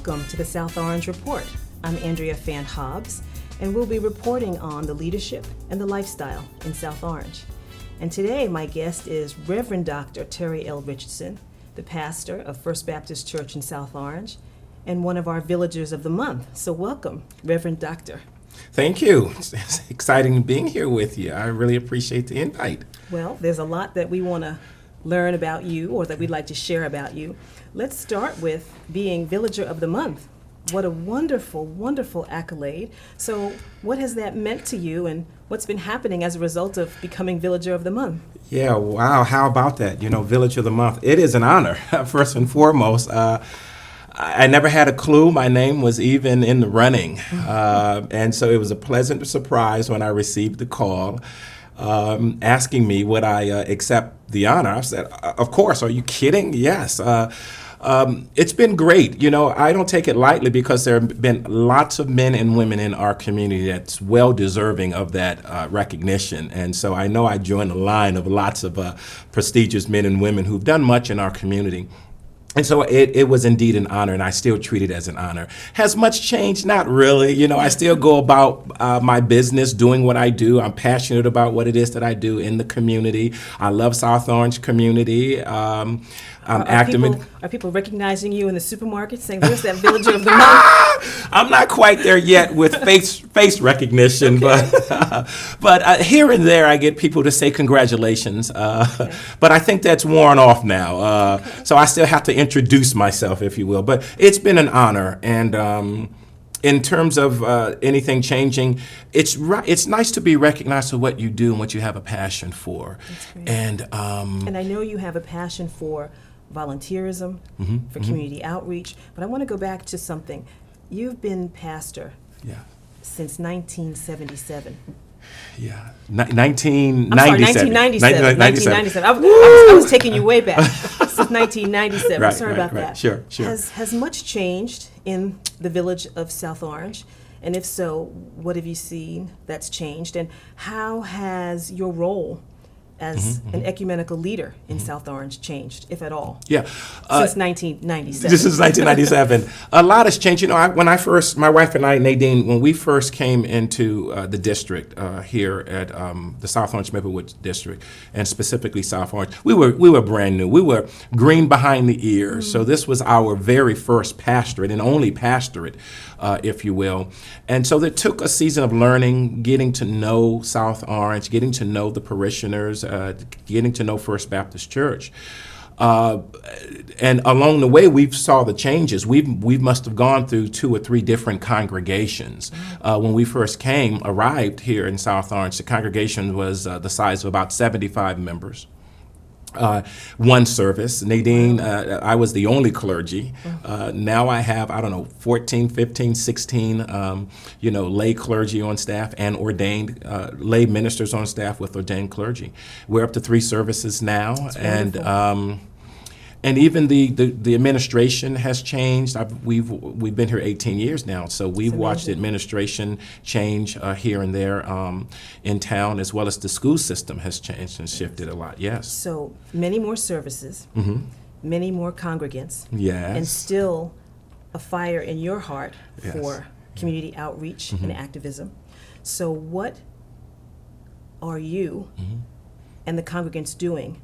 Welcome to the South Orange Report. I'm Andrea Fan Hobbs, and we'll be reporting on the leadership and the lifestyle in South Orange. And today, my guest is Reverend Dr. Terry L. Richardson, the pastor of First Baptist Church in South Orange, and one of our Villagers of the Month. So welcome, Reverend Doctor. Thank you. It's exciting being here with you. I really appreciate the invite. Well, there's a lot that we want to learn about you, or that we'd like to share about you. Let's start with being Villager of the Month. What a wonderful, wonderful accolade. So what has that meant to you, and what's been happening as a result of becoming Villager of the Month? Yeah, wow, how about that? You know, Villager of the Month. It is an honor, first and foremost. I never had a clue my name was even in the running. And so it was a pleasant surprise when I received the call asking me would I accept the honor. I said, of course, are you kidding? Yes. It's been great. You know, I don't take it lightly because there have been lots of men and women in our community that's well deserving of that recognition. And so I know I join the line of lots of prestigious men and women who've done much in our community. And so it was indeed an honor, and I still treat it as an honor. Has much changed? Not really. You know, I still go about my business, doing what I do. I'm passionate about what it is that I do in the community. I love South Orange community. Are people recognizing you in the supermarket, saying, "There's that Villager of the Month"? I'm not quite there yet with face recognition, okay. but here and there I get people to say congratulations. Okay. But I think that's worn off now. So I still have to introduce myself, if you will. But it's been an honor, and in terms of anything changing, it's nice to be recognized for what you do and what you have a passion for. That's great. And I know you have a passion for volunteerism, for community outreach, but I want to go back to something. You've been pastor since 1977. Yeah, 1997. I'm sorry, 1997. I was taking you way back. Since 1997. Right, sorry about that. Sure. Has much changed in the village of South Orange? And if so, what have you seen that's changed? And how has your role as an ecumenical leader in South Orange changed, if at all? Yeah. Since 1997. This is 1997. A lot has changed. You know, when my wife and I, Nadine, when we first came into the district here at the South Orange Maplewood District, and specifically South Orange, we were brand new. We were green behind the ears. So this was our very first pastorate and only pastorate, if you will. And so it took a season of learning, getting to know South Orange, getting to know the parishioners, getting to know First Baptist Church. And along the way, we've saw the changes. We must have gone through 2 or 3 different congregations. When we first arrived here in South Orange, the congregation was the size of about 75 members. One service. Nadine, I was the only clergy. Now I have, 14, 15, 16, lay clergy on staff and ordained lay ministers on staff with ordained clergy. We're up to 3 services now. And even the administration has changed. We've been here 18 years now, so we've watched the administration change here and there in town, as well as the school system has changed and shifted a lot. Yes. So many more services, many more congregants, yes, and still a fire in your heart for community outreach and activism. So what are you and the congregants doing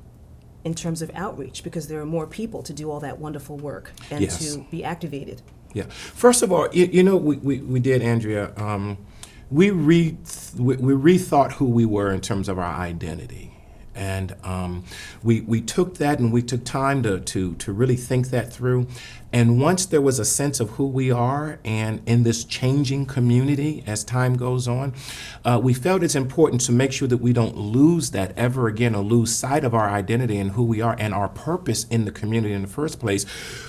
in terms of outreach, because there are more people to do all that wonderful work and to be activated? Yeah. First of all, we did, Andrea. We rethought who we were in terms of our identity, and we took that and we took time to really think that through. And once there was a sense of who we are, and in this changing community as time goes on, we felt it's important to make sure that we don't lose that ever again, or lose sight of our identity and who we are and our purpose in the community in the first place.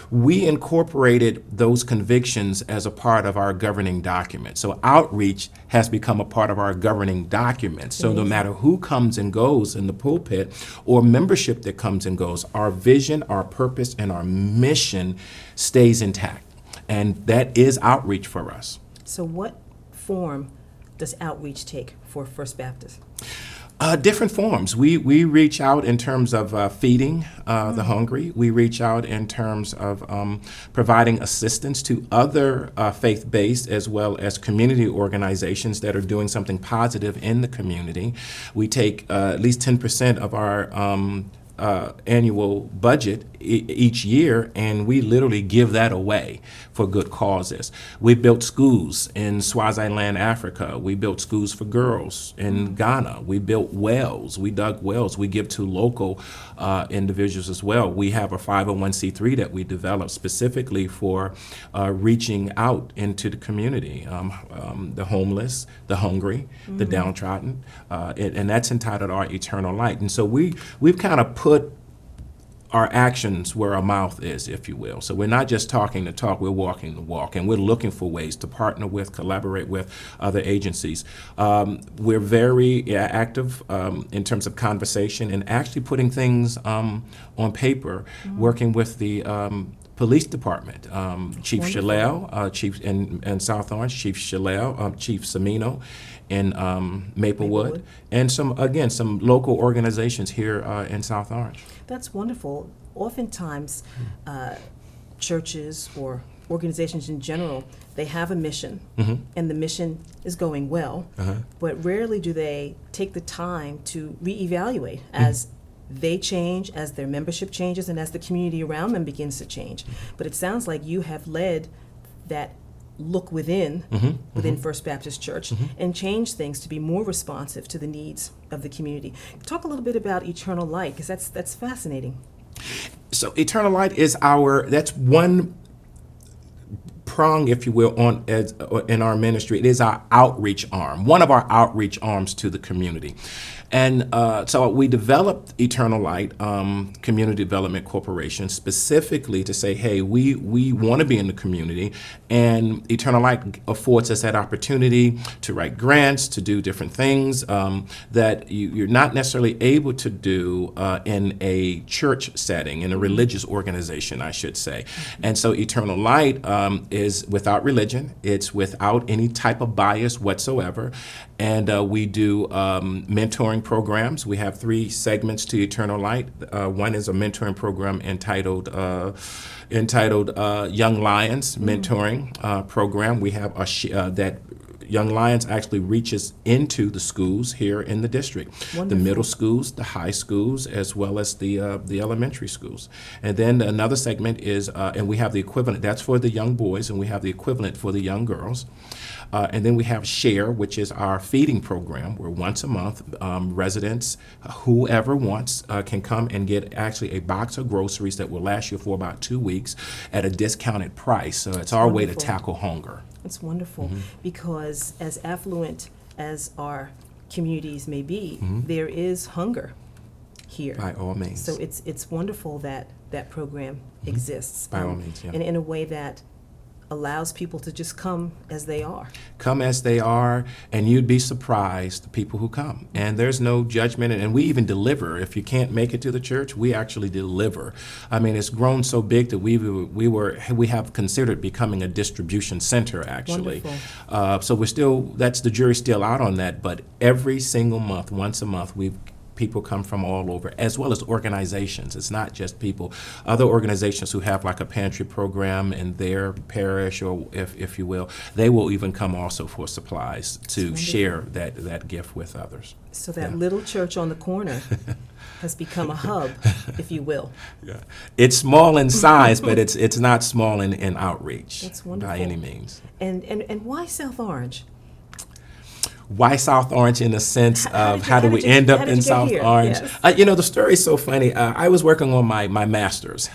We incorporated those convictions as a part of our governing document. So outreach has become a part of our governing document. So no matter who comes and goes in the pulpit, or membership that comes and goes, our vision, our purpose, and our mission stays intact. And that is outreach for us. So what form does outreach take for First Baptist? Different forms. We reach out in terms of feeding the hungry. We reach out in terms of providing assistance to other faith-based as well as community organizations that are doing something positive in the community. We take at least 10% of our annual budget each year, and we literally give that away for good causes. We built schools in Swaziland, Africa. We built schools for girls in Ghana. We built wells. We dug wells. We give to local individuals as well. We have a 501c3 that we developed specifically for reaching out into the community, the homeless, the hungry, the downtrodden, and that's entitled Our Eternal Light. And so we've kind of put our actions where our mouth is, if you will. So we're not just talking the talk, we're walking the walk, and we're looking for ways to partner with, collaborate with other agencies. We're very active in terms of conversation and actually putting things on paper, working with the police department, Chief Shalel, Chief in South Orange, Chief Shalel, Chief Semino in Maplewood, and some local organizations here in South Orange. That's wonderful. Oftentimes, churches or organizations in general, they have a mission, and the mission is going well, but rarely do they take the time to reevaluate as they change, as their membership changes, and as the community around them begins to change. But it sounds like you have led that look within First Baptist Church and change things to be more responsive to the needs of the community. Talk a little bit about Eternal Light, because that's fascinating. So Eternal Light is that's one prong, if you will, in our ministry. It is our outreach arm, one of our outreach arms to the community. And so we developed Eternal Light Community Development Corporation specifically to say, hey, we want to be in the community, and Eternal Light affords us that opportunity to write grants, to do different things that you're not necessarily able to do in a church setting, in a religious organization, I should say. And so Eternal Light is without religion. It's without any type of bias whatsoever. And we do mentoring programs. We have 3 segments to Eternal Light. One is a mentoring program entitled Young Lions Mentoring Program. We have that Young Lions actually reaches into the schools here in the district, the middle schools, the high schools, as well as the elementary schools. And then another segment is, and we have the equivalent, that's for the young boys, and we have the equivalent for the young girls. And then we have Share, which is our feeding program, where once a month residents, whoever wants, can come and get actually a box of groceries that will last you for about 2 weeks at a discounted price. So it's our way to tackle hunger. It's wonderful because as affluent as our communities may be, there is hunger here. By all means. So it's wonderful that that program exists. By all means, yeah. And in a way that allows people to just come as they are. Come as they are, and you'd be surprised the people who come. And there's no judgment, and we even deliver. If you can't make it to the church, we actually deliver. I mean, it's grown so big that we have considered becoming a distribution center, actually. Wonderful. So that's the jury's still out on that, but every single month, once a month, people come from all over, as well as organizations. It's not just people. Other organizations who have like a pantry program in their parish, or if you will, they will even come also for supplies to share that gift with others. So that little church on the corner has become a hub, if you will. Yeah, it's small in size, but it's not small in outreach. That's wonderful. By any means. And why South Orange? Why South Orange in the sense of how do we end up in South Orange? Yes. The story is so funny. I was working on my master's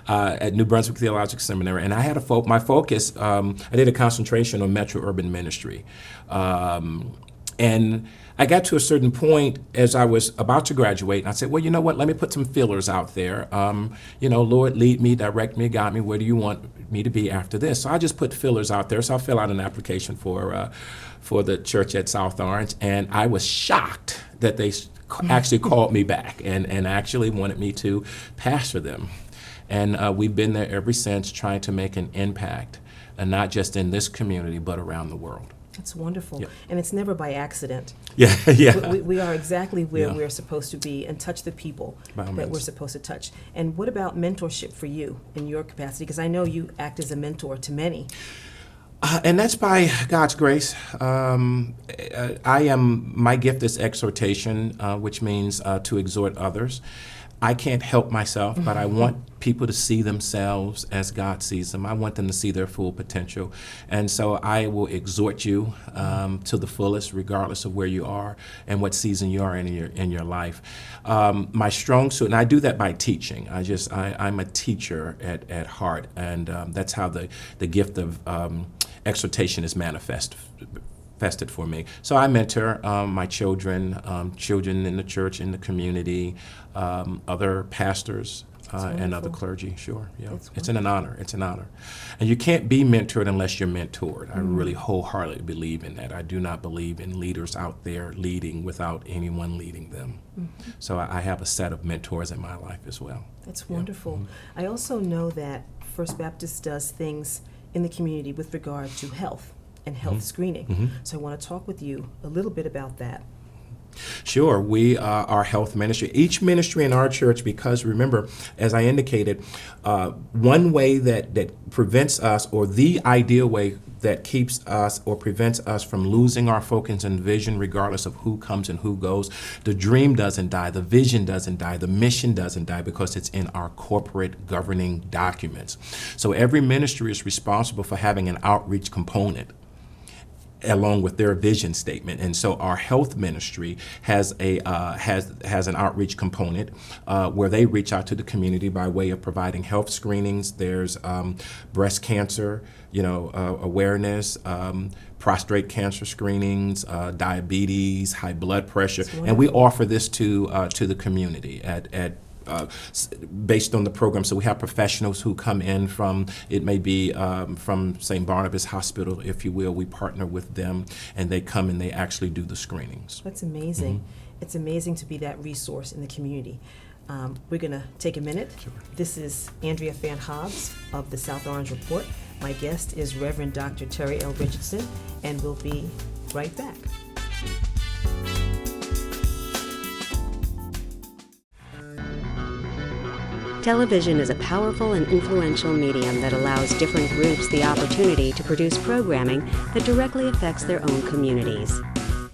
at New Brunswick Theological Seminary, and I had my focus, I did a concentration on metro urban ministry. And I got to a certain point as I was about to graduate, and I said, well, you know what, let me put some fillers out there. Lord, lead me, direct me, guide me, where do you want me to be after this? So I just put fillers out there. So I fill out an application for the church at South Orange, and I was shocked that they actually called me back and actually wanted me to pastor them. And we've been there ever since, trying to make an impact, and not just in this community, but around the world. That's wonderful. Yeah. And it's never by accident. Yeah, yeah. We are exactly where Yeah. we're supposed to be and touch the people By all that means. we're supposed to touch. And what about mentorship for you in your capacity? Because I know you act as a mentor to many. And that's by God's grace. My gift is exhortation, which means to exhort others. I can't help myself, but I want people to see themselves as God sees them. I want them to see their full potential. And so I will exhort you to the fullest, regardless of where you are and what season you are in your life. My strong suit, and I do that by teaching. I'm a teacher at heart, and that's how the gift of exhortation is manifested for me. So I mentor my children in the church, in the community, other pastors, and other clergy. Sure, yeah. It's an honor. It's an honor. And you can't be mentored unless you're mentored. I really wholeheartedly believe in that. I do not believe in leaders out there leading without anyone leading them. So I have a set of mentors in my life as well. That's wonderful. I also know that First Baptist does things in the community with regard to health and health screening. So I want to talk with you a little bit about that. Sure. We are health ministry. Each ministry in our church, because remember, as I indicated, one way that prevents us, or the ideal way that keeps us or prevents us from losing our focus and vision, regardless of who comes and who goes, the dream doesn't die, the vision doesn't die, the mission doesn't die, because it's in our corporate governing documents. So every ministry is responsible for having an outreach component along with their vision statement. And so our health ministry has an outreach component where they reach out to the community by way of providing health screenings. There's breast cancer, awareness, prostate cancer screenings, diabetes, high blood pressure, and we offer this to the community based on the program. So we have professionals who come in from St. Barnabas Hospital, if you will. We partner with them, and they come and they actually do the screenings. That's amazing. It's amazing to be that resource in the community. We're going to take a minute. Sure. This is Andrea Fan Hobbs of the South Orange Report. My guest is Reverend Dr. Terry L. Richardson, and we'll be right back. Television is a powerful and influential medium that allows different groups the opportunity to produce programming that directly affects their own communities.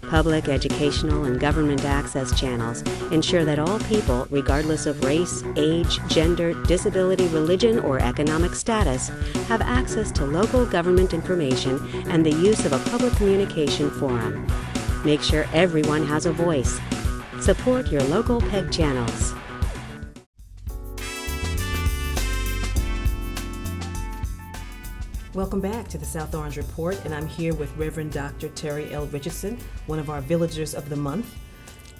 Public, educational, and government access channels ensure that all people, regardless of race, age, gender, disability, religion, or economic status, have access to local government information and the use of a public communication forum. Make sure everyone has a voice. Support your local PEG channels. Welcome back to the South Orange Report, and I'm here with Reverend Dr. Terry L. Richardson, one of our Villagers of the Month.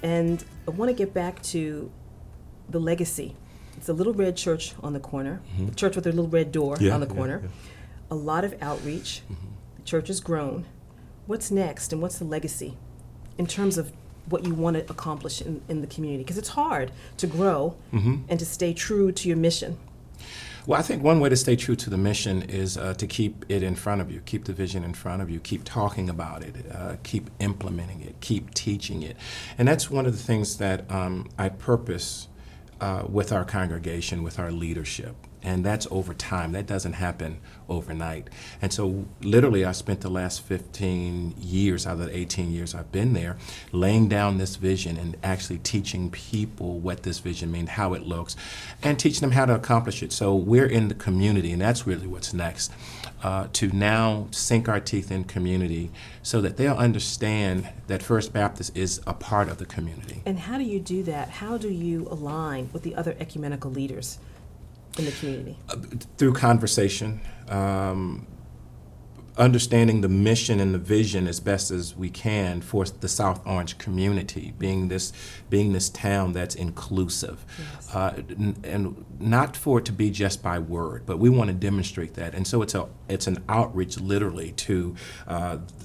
And I want to get back to the legacy. It's a little red church on the corner, the church with a little red door on the corner. A lot of outreach. The church has grown. What's next, and what's the legacy in terms of what you want to accomplish in the community? Because it's hard to grow and to stay true to your mission. Well, I think one way to stay true to the mission is to keep it in front of you, keep the vision in front of you, keep talking about it, keep implementing it, keep teaching it. And that's one of the things that I purpose with our congregation, with our leadership. And that's over time. That doesn't happen overnight. And so literally I spent the last 15 years out of the 18 years I've been there laying down this vision and actually teaching people what this vision means, how it looks, and teaching them how to accomplish it. So we're in the community, and that's really what's next, to now sink our teeth in community so that they'll understand that First Baptist is a part of the community. And how do you do that? How do you align with the other ecumenical leaders in the community? Through conversation, understanding the mission and the vision as best as we can for the South Orange community, being this town that's inclusive, and not for it to be just by word, but we want to demonstrate that. And so it's an outreach literally to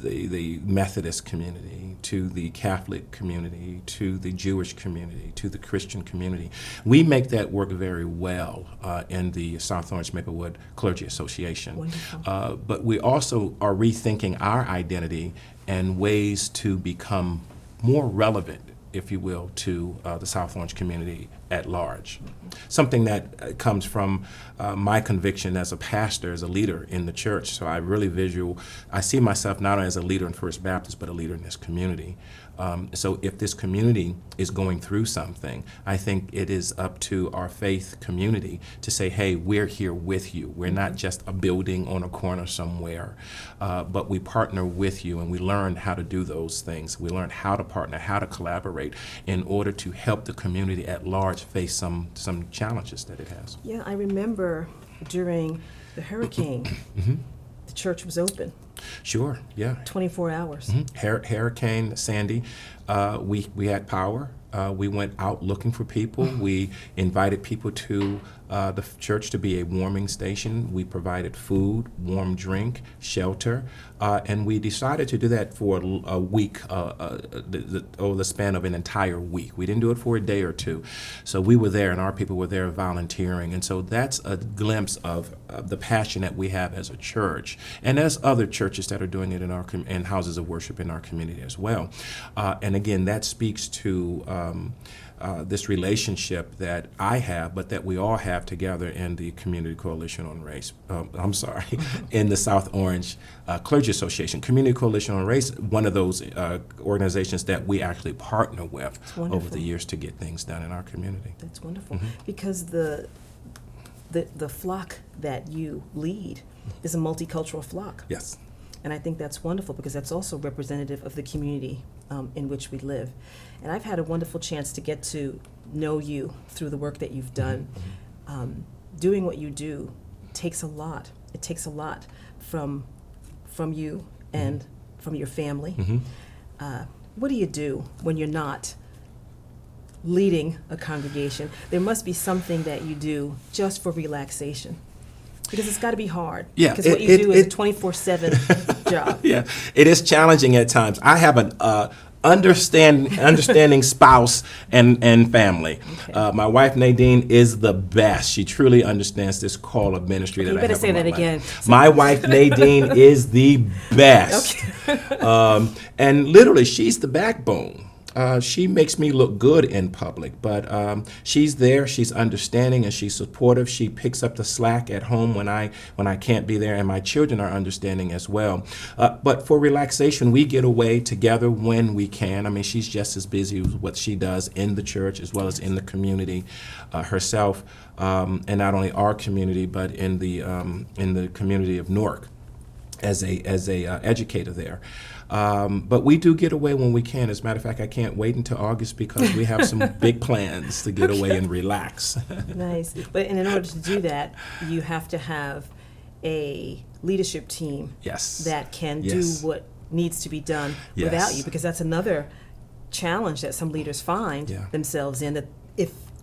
the Methodist community, to the Catholic community, to the Jewish community, to the Christian community. We make that work very well in the South Orange Maplewood Clergy Association. Wonderful. But we also also are rethinking our identity and ways to become more relevant, if you will, to the South Orange community at large. Something that comes from my conviction as a pastor, as a leader in the church. So I see myself not only as a leader in First Baptist, but a leader in this community. So if this community is going through something, I think it is up to our faith community to say, hey, we're here with you. We're not just a building on a corner somewhere, but we partner with you, and we learn how to do those things. We learn how to partner, how to collaborate in order to help the community at large face some challenges that it has. Yeah, I remember during the hurricane, the church was open Sure, yeah. 24 hours. Hurricane Sandy, we had power. We went out looking for people. We invited people to the church to be a warming station. We provided food, warm drink, shelter, and we decided to do that for a week, over the span of an entire week. We didn't do it for a day or two. So we were there, and our people were there volunteering. And so that's a glimpse of the passion that we have as a church. And there's other churches that are doing it in houses of worship in our community as well. And again, that speaks to this relationship that I have, but that we all have together in the Community Coalition on Race. In the South Orange Clergy Association. Community Coalition on Race, one of those organizations that we actually partner with over the years to get things done in our community. That's wonderful. Because the flock that you lead is a multicultural flock. Yes. And I think that's wonderful because that's also representative of the community in which we live. And I've had a wonderful chance to get to know you through the work that you've done. Doing what you do takes a lot. It takes a lot from you and from your family. What do you do when you're not leading a congregation? There must be something that you do just for relaxation. Because it's got to be hard. Yeah, because what you do is a 24/7 job. Yeah, it is challenging at times. I have an understanding spouse and family. Okay. My wife Nadine is the best. She truly understands this call of ministry that I have. You better say in my that life. again. My wife Nadine is the best. Okay. And literally, she's the backbone. She makes me look good in public, but she's there, she's understanding, and she's supportive. She picks up the slack at home when I can't be there, and my children are understanding as well. But for relaxation, we get away together when we can. I mean, she's just as busy with what she does in the church as well as in the community herself, and not only our community, but in the community of Newark as a educator there. But we do get away when we can. As a matter of fact, I can't wait until August because we have some big plans to get away and relax. Nice. But in order to do that, you have to have a leadership team that can do what needs to be done without you, because that's another challenge that some leaders find themselves in, that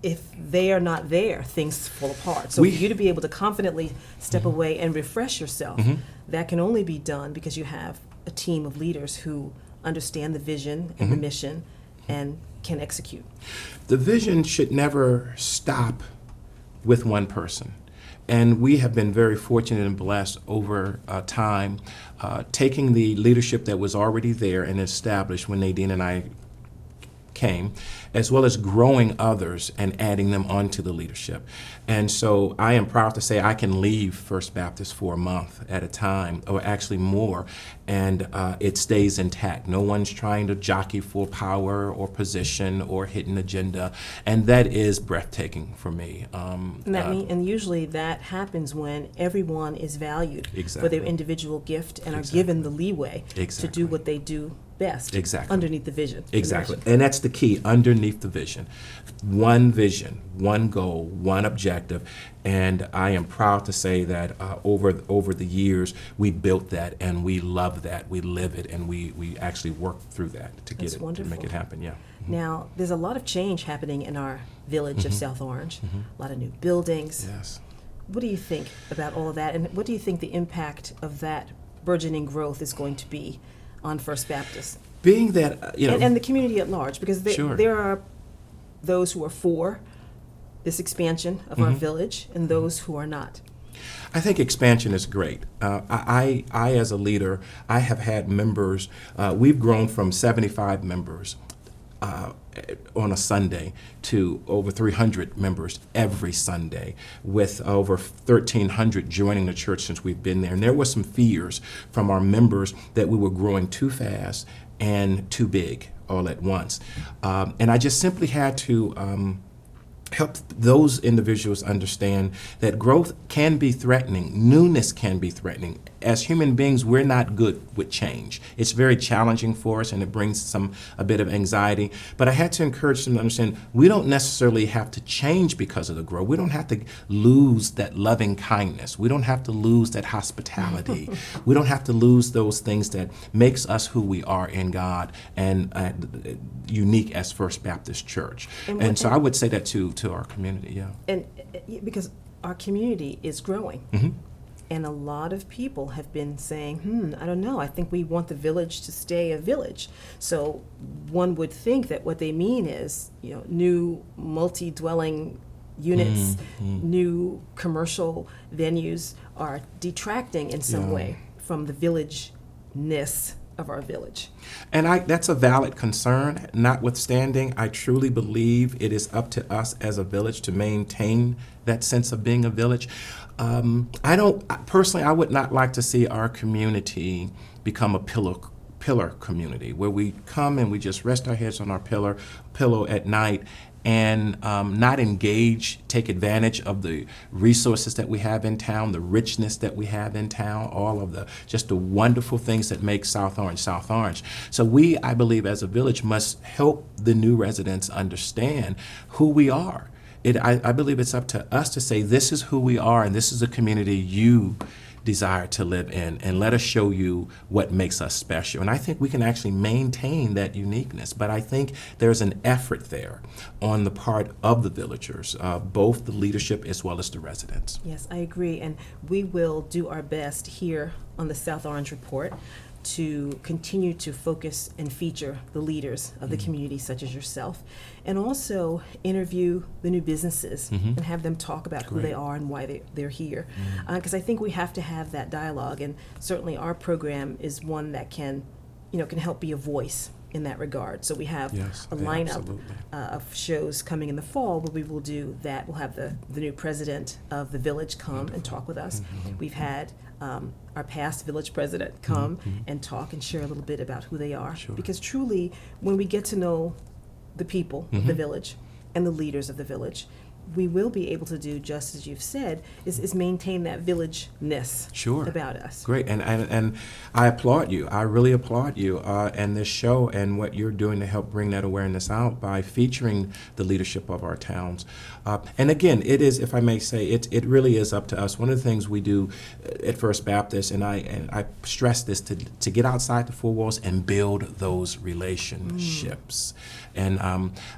if they are not there, things fall apart. So for you to be able to confidently step away and refresh yourself, that can only be done because you have a team of leaders who understand the vision and the mission and can execute. The vision should never stop with one person. And we have been very fortunate and blessed over time, taking the leadership that was already there and established when Nadine and I came, as well as growing others and adding them onto the leadership. And so I am proud to say I can leave First Baptist for a month at a time, or actually more, and it stays intact. No one's trying to jockey for power or position or hit an agenda, and that is breathtaking for me. And usually that happens when everyone is valued for their individual gift and are given the leeway to do what they do best underneath the vision. Exactly. And that's the key, underneath the vision. One goal, one objective. And I am proud to say that over the years, we built that and we love that. We live it and we actually work through that to get to make it happen. Yeah. Now, there's a lot of change happening in our village of South Orange, a lot of new buildings. Yes. What do you think about all of that, and what do you think the impact of that burgeoning growth is going to be on First Baptist? Being that, and the community at large, because there are those who are for this expansion of our village and those who are not. I think expansion is great. I, as a leader, I have had members. We've grown from 75 members on a Sunday to over 300 members every Sunday, with over 1,300 joining the church since we've been there. And there were some fears from our members that we were growing too fast and too big all at once. And I just simply had to help those individuals understand that growth can be threatening, newness can be threatening. As human beings, we're not good with change. It's very challenging for us, and it brings a bit of anxiety. But I had to encourage them to understand we don't necessarily have to change because of the growth. We don't have to lose that loving kindness. We don't have to lose that hospitality. We don't have to lose those things that makes us who we are in God and unique as First Baptist Church. And so I would say that to our community, yeah. And because our community is growing. Mm-hmm. And a lot of people have been saying, I don't know, I think we want the village to stay a village. So one would think that what they mean is, new multi-dwelling units, new commercial venues are detracting in some way from the village-ness of our village. And that's a valid concern. Notwithstanding, I truly believe it is up to us as a village to maintain that sense of being a village. I would not like to see our community become a pillar community where we come and we just rest our heads on our pillow at night and not take advantage of the resources that we have in town, the richness that we have in town, all of just the wonderful things that make South Orange. So we, I believe, as a village, must help the new residents understand who we are. I believe it's up to us to say, this is who we are, and this is a community you desire to live in, and let us show you what makes us special. And I think we can actually maintain that uniqueness, but I think there's an effort there on the part of the villagers, both the leadership as well as the residents. Yes, I agree, and we will do our best here on the South Orange Report to continue to focus and feature the leaders of the community, such as yourself, and also interview the new businesses and have them talk about who they are and why they're here. Because I think we have to have that dialogue, and certainly our program is one that can help be a voice in that regard. So we have a lineup of shows coming in the fall where we will do that. We'll have the new president of the village come and talk with us. We've had our past village president come and talk and share a little bit about who they are. Sure. Because truly, when we get to know the people of the village and the leaders of the village, we will be able to do, just as you've said, is maintain that village-ness about us. Great, and I applaud you. I really applaud you and this show and what you're doing to help bring that awareness out by featuring the leadership of our towns. And again, it is, if I may say, it really is up to us. One of the things we do at First Baptist, and I stress this, to get outside the four walls and build those relationships. And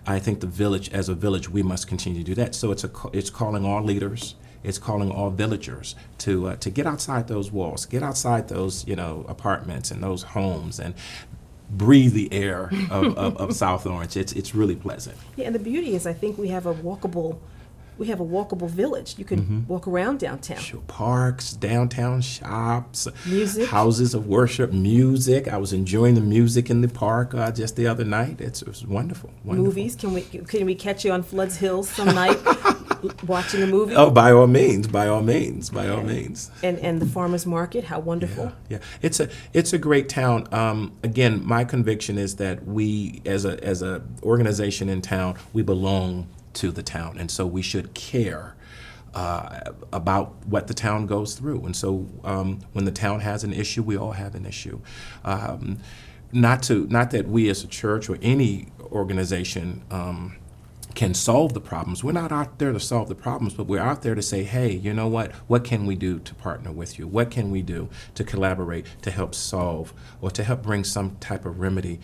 I think the village, as a village, we must continue to do that. So it's calling all leaders, it's calling all villagers to get outside those walls, get outside those apartments and those homes, and breathe the air of South Orange. It's really pleasant. Yeah, and the beauty is, I think we have a walkable village. You can walk around downtown. Sure. Parks, downtown shops, music, houses of worship, music. I was enjoying the music in the park just the other night. It was wonderful. Movies. Can we catch you on Floods Hills some night watching a movie? Oh, by all means. And the farmers market. How wonderful. Yeah. It's a great town. Again, my conviction is that we, as a organization in town, we belong to the town, and so we should care about what the town goes through. And so when the town has an issue, we all have an issue. Not that we as a church or any organization can solve the problems. We're not out there to solve the problems, but we're out there to say, hey, you know what? What can we do to partner with you? What can we do to collaborate, to help solve, or to help bring some type of remedy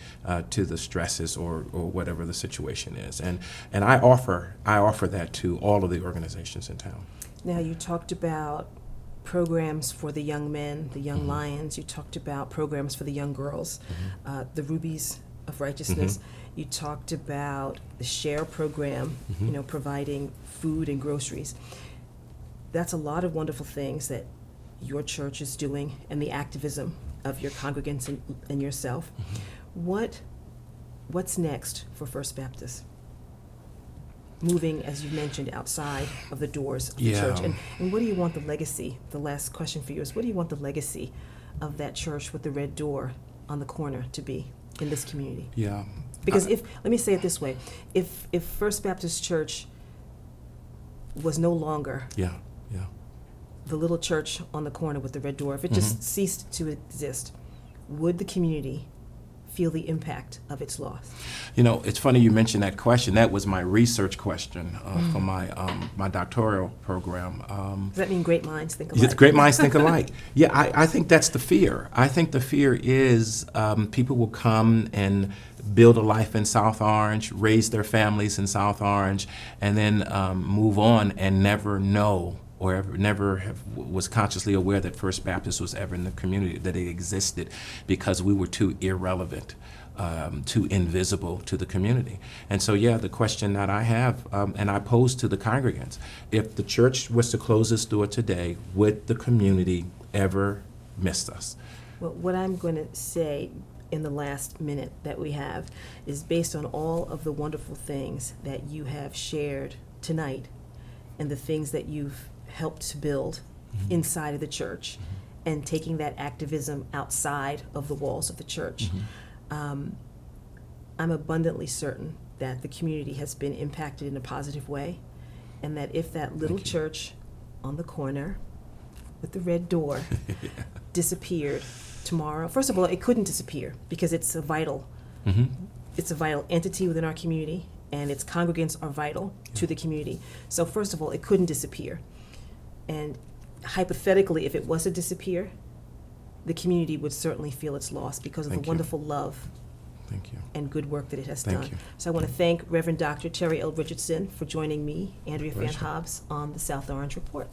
to the stresses or whatever the situation is? And I offer that to all of the organizations in town. Now, you talked about programs for the young men, the young lions. You talked about programs for the young girls, the Rubies of Righteousness. You talked about the SHARE program, providing food and groceries. that's a lot of wonderful things that your church is doing and the activism of your congregants and yourself. What's next for First Baptist? Moving, as you mentioned, outside of the doors of the church. And what do you want the legacy, the last question for you is, what do you want the legacy of that church with the red door on the corner to be in this community? Yeah. Because let me say it this way, if First Baptist Church was no longer the little church on the corner with the red door, if it just ceased to exist, would the community feel the impact of its loss? You know, it's funny you mentioned that question. That was my research question for my doctoral program. Does that mean great minds think alike? Great minds think alike. Yeah, I think that's the fear. I think the fear is people will come and build a life in South Orange, raise their families in South Orange, and then move on and never know or was consciously aware that First Baptist was ever in the community, that it existed, because we were too irrelevant, too invisible to the community. And so, the question that I have, and I pose to the congregants, if the church was to close its door today, would the community ever miss us? Well, what I'm going to say in the last minute that we have is based on all of the wonderful things that you have shared tonight and the things that you've helped to build inside of the church and taking that activism outside of the walls of the church. I'm abundantly certain that the community has been impacted in a positive way, and that if that little church on the corner with the red door disappeared tomorrow, first of all, it couldn't disappear because it's a vital entity within our community, and its congregants are vital to the community. So first of all, it couldn't disappear. And hypothetically, if it was to disappear, the community would certainly feel its loss because of the wonderful love and good work that it has done. So I want to thank Reverend Dr. Terry L. Richardson for joining me, Andrea Fan Hobbs, on the South Orange Report.